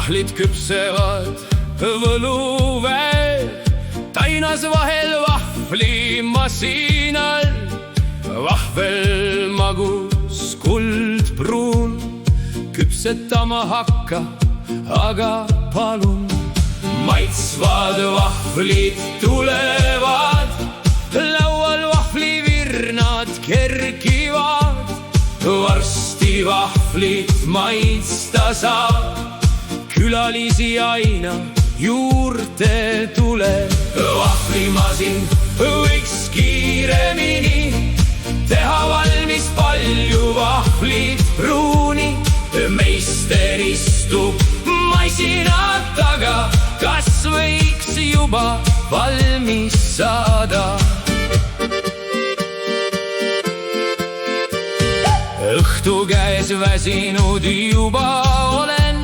vahlid küpsevad võluväel, tainas vahel vahvlimasinal. Vahvel magus kuldpruun, küpsetama hakka, aga palun. Maitsvad vahvlid tulevad, laual vahvlivirnad kerkivad. Varsti vahvlit maitsta saab, külalisi aina juurde tuleb. Vahvlimasin võiks kiiremini teha valmis palju vahvlit pruuni. Meister istub masina taga, kas võiks juba valmis saada? Õhtu käes väsinud juba olen,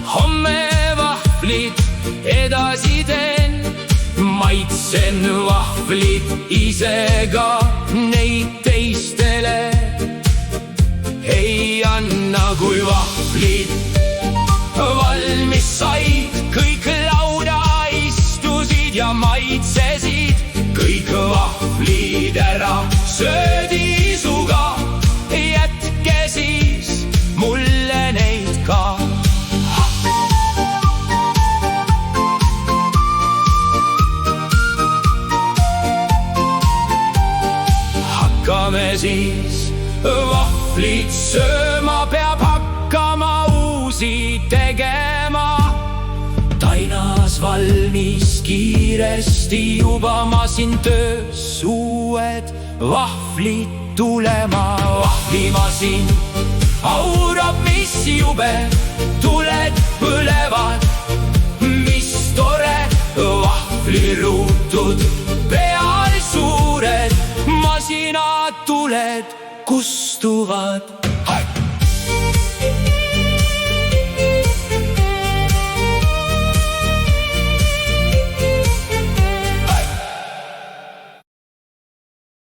homme vahvlit edasi teen. Maitsen vahvlit ise ka, neid teistele ei anna. Kui vahvlid valmis said, kõik lauda istusid ja maitsesid. Kõik vahvlid ära söödi suga, jätke siis mulle neid ka. Hakkame siis vahvlit sööma, peab hakkama uusi tegema. Tainas valmis kiiresti juba masin töös, uued vahvlid tulema. Vahvlimasin aurab, mis jube, tuled põlevad, mis tore. Vahvliruutud peal suured, masina tuled kustuvad.